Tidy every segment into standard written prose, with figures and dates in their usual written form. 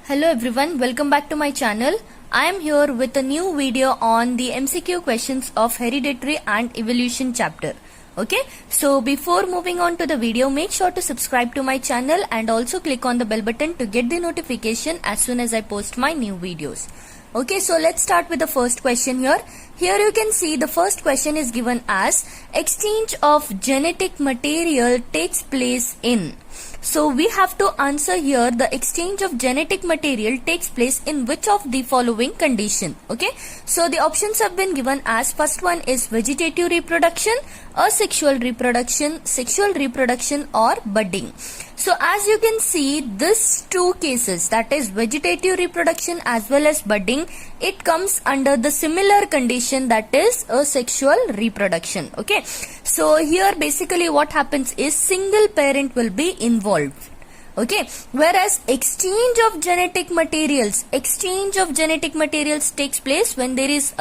Hello everyone, welcome back to my channel. I am here with a new video on the MCQ questions of hereditary and evolution chapter. Okay, so before moving on to the video, make sure to subscribe to my channel and also click on the bell button to get the notification as soon as I post my new videos. Okay, so let's start with the first question here. Here you can see the first question is given as exchange of genetic material takes place in. So we have to answer here the exchange of genetic material takes place in which of the following condition. Okay, so the options have been given as first one is vegetative reproduction, asexual reproduction, sexual reproduction or budding. So as you can see, these two cases, that is vegetative reproduction as well as budding, it comes under the similar condition, that is asexual reproduction. Okay, so here basically what happens is single parent will be involved. Okay, whereas exchange of genetic materials takes place when there is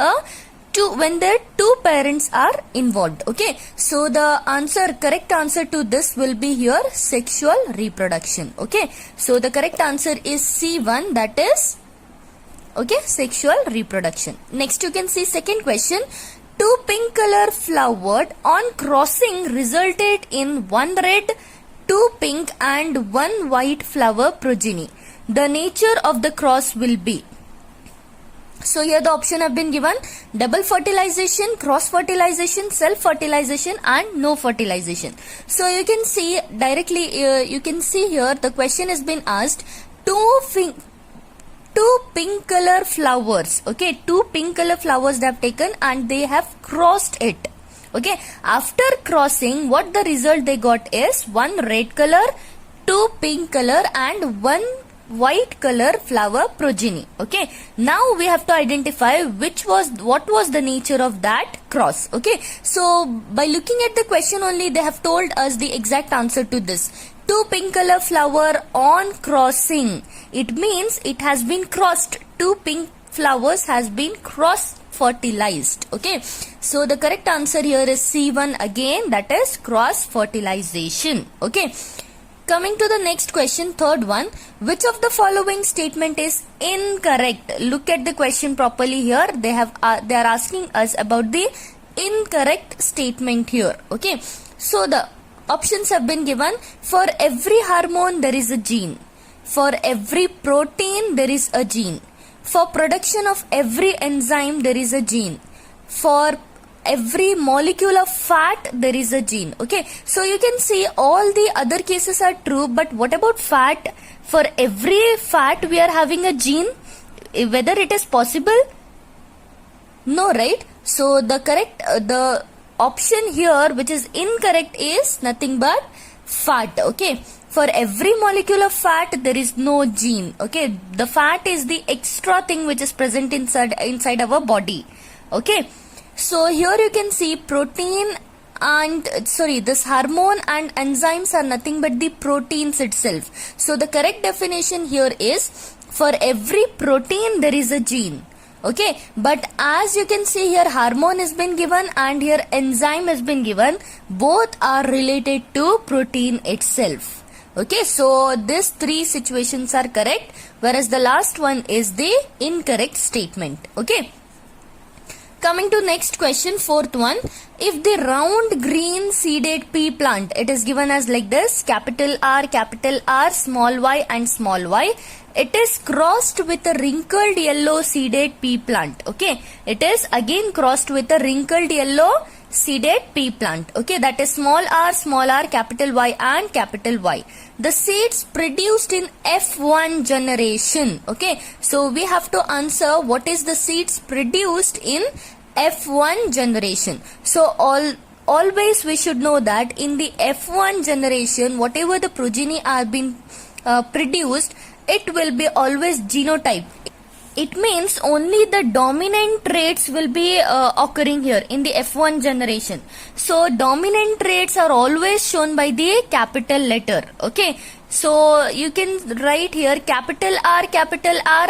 when their two parents are involved. Okay, so the correct answer to this will be here sexual reproduction. Okay, so the correct answer is C1, that is sexual reproduction. Next you can see second question. Two pink color flowered on crossing resulted in one red, two pink and one white flower progeny. The nature of the cross will be. So here the option have been given: double fertilization, cross fertilization, self fertilization and no fertilization. So you can see directly, you can see here the question has been asked two pink color flowers. Okay, two pink color flowers they have taken and they have crossed it. Okay, after crossing, what the result they got is one red color, two pink color and one white color flower progeny. Okay, now we have to identify what was the nature of that cross. Okay, so by looking at the question only, they have told us the exact answer to this. Two pink color flower on crossing, it means it has been crossed. Two pink flowers has been cross fertilized. Okay, so the correct answer here is C1 again, that is cross fertilization. Okay, coming to the next question, third one. Which of the following statement is incorrect? Look at the question properly here. They are asking us about the incorrect statement here. Okay, so the options have been given. For every hormone there is a gene. For every protein there is a gene. For production of every enzyme there is a gene. For every molecule of fat there is a gene. Okay, so you can see all the other cases are true, but what about fat? For every fat we are having a gene. Whether it is possible? No, right? So the correct the option here which is incorrect is nothing but fat. Okay, for every molecule of fat there is no gene. Okay, the fat is the extra thing which is present inside our body. Okay, so here you can see protein and this hormone and enzymes are nothing but the proteins itself. So the correct definition here is for every protein there is a gene. Okay, but as you can see here, hormone has been given and here enzyme has been given. Both are related to protein itself. Okay, so these three situations are correct, whereas the last one is the incorrect statement. Okay, coming to next question, fourth one. If the round green seeded pea plant, it is given as like this: capital R, small y and small y. It is crossed with a wrinkled yellow seeded pea plant. Okay, it is again crossed with a wrinkled yellow seeded pea plant. Okay, that is small r, capital Y and capital Y. The seeds produced in F1 generation. Okay, so we have to answer what is the seeds produced in F1 generation. So always we should know that in the F1 generation, whatever the progeny are being produced, it will be always genotype. It means only the dominant traits will be occurring here in the F1 generation. So dominant traits are always shown by the capital letter. Okay, so you can write here capital R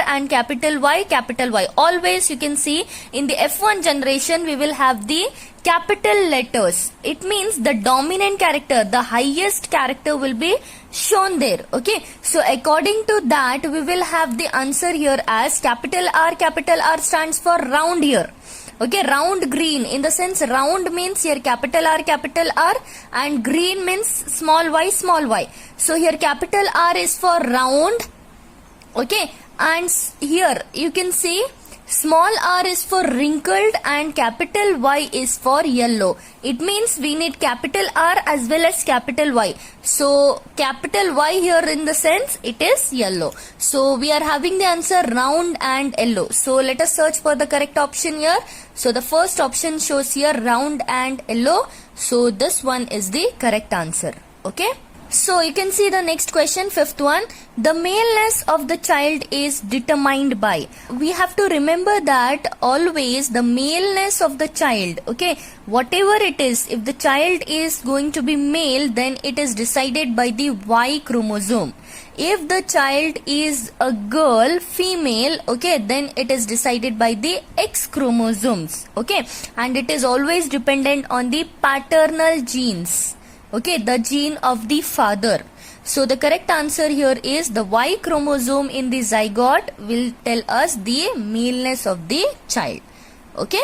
and capital Y. Always you can see in the F1 generation we will have the capital letters. It means the dominant character, the highest character will be shown there. Okay, so according to that we will have the answer here as capital R stands for round here. Okay, round green, in the sense round means here capital R and green means small y. So here capital R is for round. Okay, and here you can see small r is for wrinkled and capital Y is for yellow. It means we need capital R as well as capital Y. So capital Y here in the sense it is yellow. So we are having the answer round and yellow. So let us search for the correct option here. So the first option shows here round and yellow. So this one is the correct answer. Okay. So you can see the next question, fifth one. The maleness of the child is determined by. We have to remember that always the maleness of the child, okay, whatever it is, if the child is going to be male, then it is decided by the Y chromosome. If the child is a girl, female, okay, then it is decided by the X chromosomes, okay, and it is always dependent on the paternal genes. Okay, the gene of the father. So the correct answer here is the Y chromosome in the zygote will tell us the maleness of the child. Okay.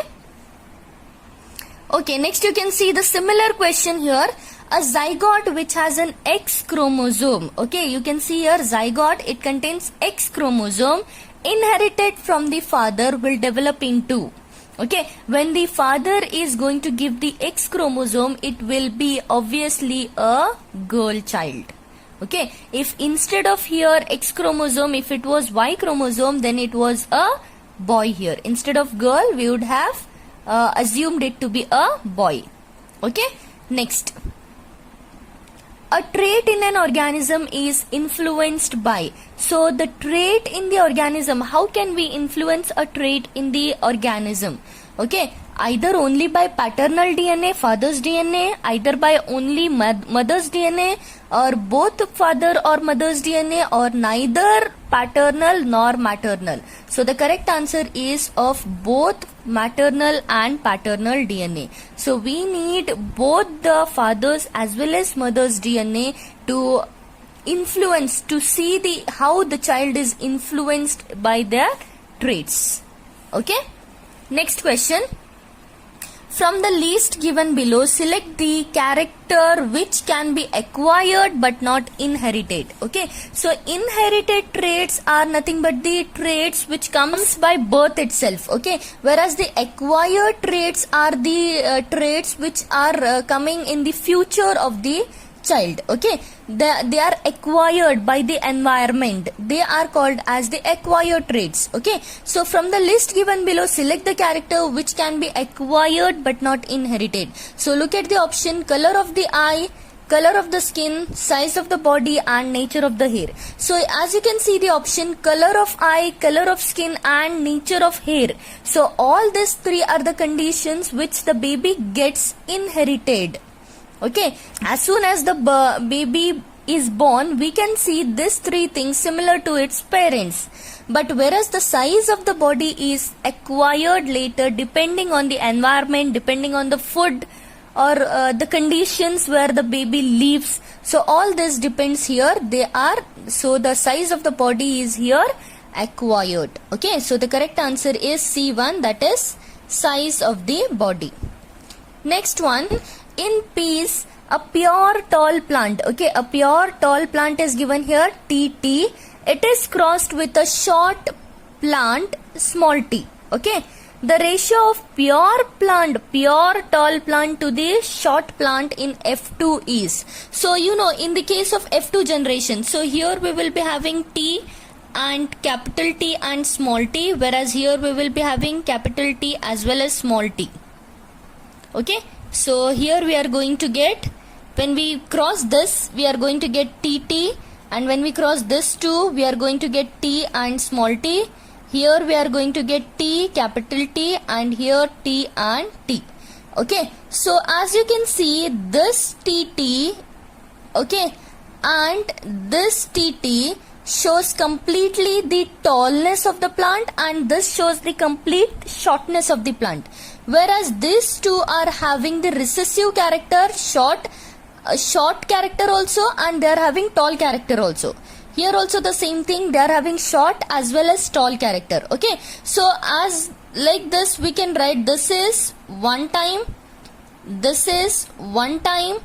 Okay, next you can see the similar question here. A zygote which has an X chromosome. Okay, you can see here zygote, it contains X chromosome inherited from the father will develop into. Okay, when the father is going to give the X chromosome, it will be obviously a girl child. Okay, if instead of here X chromosome, if it was Y chromosome, then it was a boy here. Instead of girl, we would have assumed it to be a boy. Okay, next. A trait in an organism is influenced by. So the trait in the organism, how can we influence a trait in the organism? Okay, either only by paternal DNA, father's DNA, either by only mother's DNA, or both father or mother's DNA, or neither paternal nor maternal. So the correct answer is of both maternal and paternal DNA. So we need both the father's as well as mother's DNA to influence, to see the how the child is influenced by their traits. Okay. Next question. From the list given below, select the character which can be acquired but not inherited. Okay, so inherited traits are nothing but the traits which comes by birth itself. Okay, whereas the acquired traits are the traits which are coming in the future of the child. Okay, they are acquired by the environment. They are called as the acquired traits. Okay, so from the list given below, select the character which can be acquired but not inherited. So look at the option: color of the eye, color of the skin, size of the body, and nature of the hair. So as you can see the option color of eye, color of skin, and nature of hair. So all these three are the conditions which the baby gets inherited. Okay, as soon as the baby is born, we can see these three things similar to its parents. But whereas the size of the body is acquired later depending on the environment, depending on the food or the conditions where the baby lives. So all this depends here. So the size of the body is here acquired. Okay, so the correct answer is C1, that is size of the body. Next one. In peas, a pure tall plant, okay, a pure tall plant is given here, TT. It is crossed with a short plant, small t, okay. The ratio of pure tall plant to the short plant in F2 is, so you know, in the case of F2 generation, so here we will be having T and capital T and small t, whereas here we will be having capital T as well as small t. Okay. So here we are going to get, when we cross this, we are going to get TT, and when we cross this too, we are going to get T and small t. Here we are going to get T, capital T, and here T and T. Okay, so as you can see, this TT, okay, and this TT shows completely the tallness of the plant, and this shows the complete shortness of the plant. Whereas these two are having the recessive character, short, a short character also and they are having tall character also. Here also the same thing, they are having short as well as tall character. Okay, so as like this we can write this is one time, this is one time,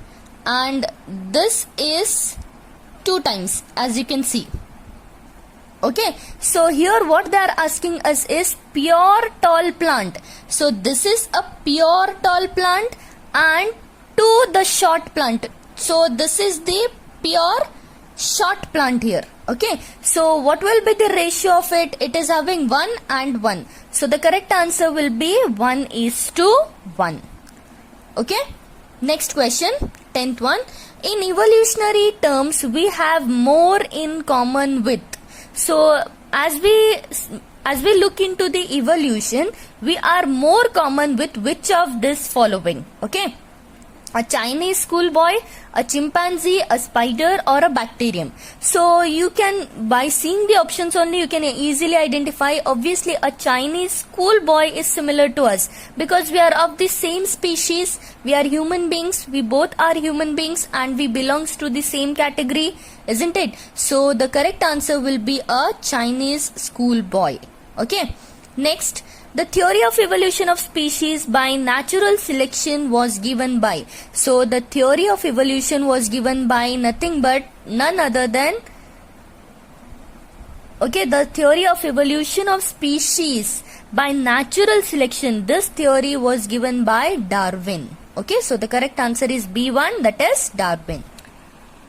and this is two times, as you can see. Okay, so here what they are asking us is pure tall plant. So this is a pure tall plant and to the short plant. So this is the pure short plant here. Okay, so what will be the ratio of it? It is having 1 and 1. So the correct answer will be 1:1. Okay, next question, 10th one. In evolutionary terms, we have more in common with. So as we look into the evolution, we are more common with which of this following? Okay, a Chinese schoolboy, a chimpanzee, a spider, or a bacterium. So you can, by seeing the options only, you can easily identify. Obviously a Chinese schoolboy is similar to us because we are of the same species, we are human beings, we both are human beings and we belongs to the same category, isn't it? So the correct answer will be a Chinese schoolboy. Okay, next, the theory of evolution of species by natural selection was given by. So the theory of evolution was given by nothing but none other than, okay, the theory of evolution of species by natural selection, this theory was given by Darwin. Okay, so the correct answer is B1, that is Darwin.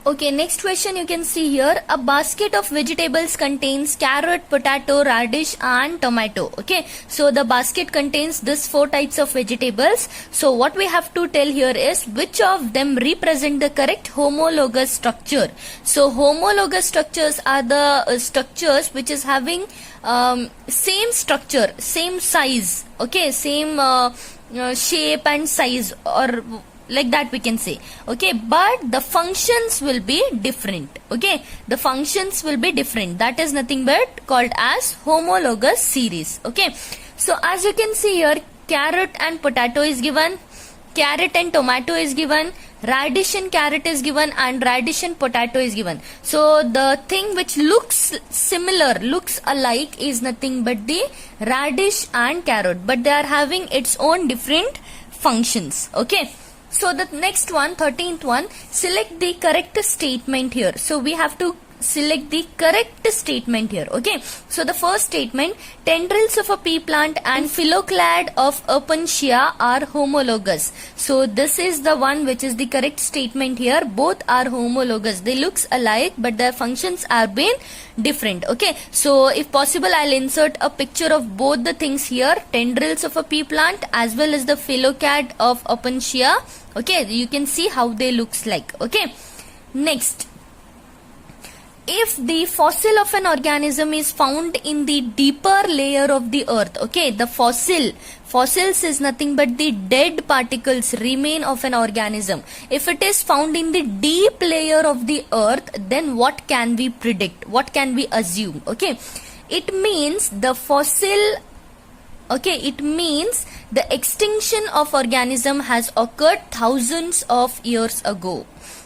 Okay, next question you can see here. A basket of vegetables contains carrot, potato, radish and tomato. Okay, so the basket contains this 4 types of vegetables. So what we have to tell here is which of them represent the correct homologous structure. So homologous structures are the structures which is having same structure, same size, okay, same shape and size, or like that we can say. Okay, but the functions will be different. Okay, the functions will be different. That is nothing but called as homologous series. Okay, so as you can see here, carrot and potato is given, carrot and tomato is given, radish and carrot is given, and radish and potato is given. So the thing which looks similar, looks alike, is nothing but the radish and carrot, but they are having its own different functions. Okay, so the next one, 13th one, select the correct statement here. So we have to select the correct statement here. Okay, so the first statement, tendrils of a pea plant and phylloclade of Opuntia are homologous. So this is the one which is the correct statement here. Both are homologous. They looks alike but their functions are been different. Okay, so if possible I'll insert a picture of both the things here, tendrils of a pea plant as well as the phylloclade of Opuntia. Okay, you can see how they looks like. Okay, next, if the fossil of an organism is found in the deeper layer of the earth, okay, the fossils is nothing but the dead particles, remain of an organism. If it is found in the deep layer of the earth, then what can we predict? What can we assume? Okay, it means the fossil, okay, it means the extinction of organism has occurred thousands of years ago.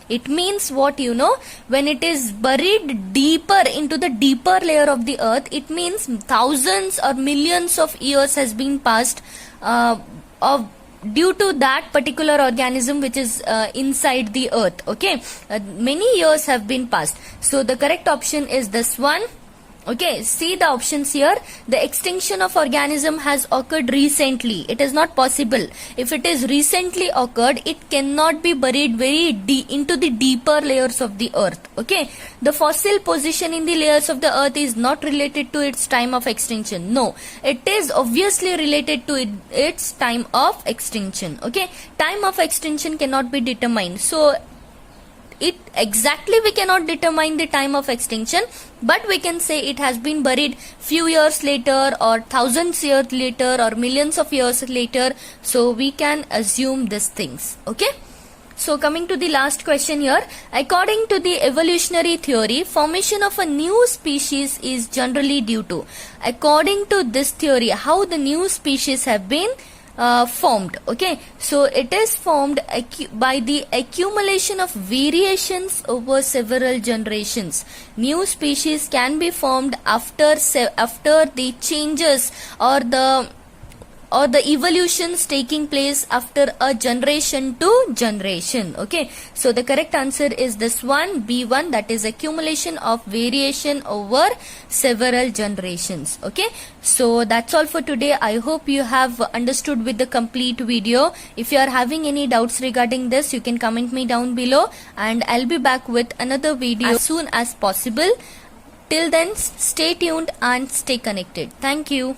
It means what, you know, when it is buried deeper into the deeper layer of the earth, it means thousands or millions of years has been passed due to that particular organism which is inside the earth. Okay, many years have been passed. So the correct option is this one. Okay, see the options here. The extinction of organism has occurred recently. It is not possible. If it is recently occurred, it cannot be buried very deep into the deeper layers of the earth. Okay, the fossil position in the layers of the earth is not related to its time of extinction. No, it is obviously related to its time of extinction. Okay, time of extinction cannot be determined. So it exactly we cannot determine the time of extinction, but we can say it has been buried few years later or thousands years later or millions of years later. So we can assume these things. Okay, so coming to the last question here, according to the evolutionary theory, formation of a new species is generally due to. According to this theory, how the new species have been formed. Okay, so it is formed by the accumulation of variations over several generations. New species can be formed after the changes or the evolutions taking place after a generation to generation. Okay, so the correct answer is this one, B1, that is accumulation of variation over several generations. Okay, so that's all for today. I hope you have understood with the complete video. If you are having any doubts regarding this, you can comment me down below, and I'll be back with another video as soon as possible. Till then, stay tuned and stay connected. Thank you.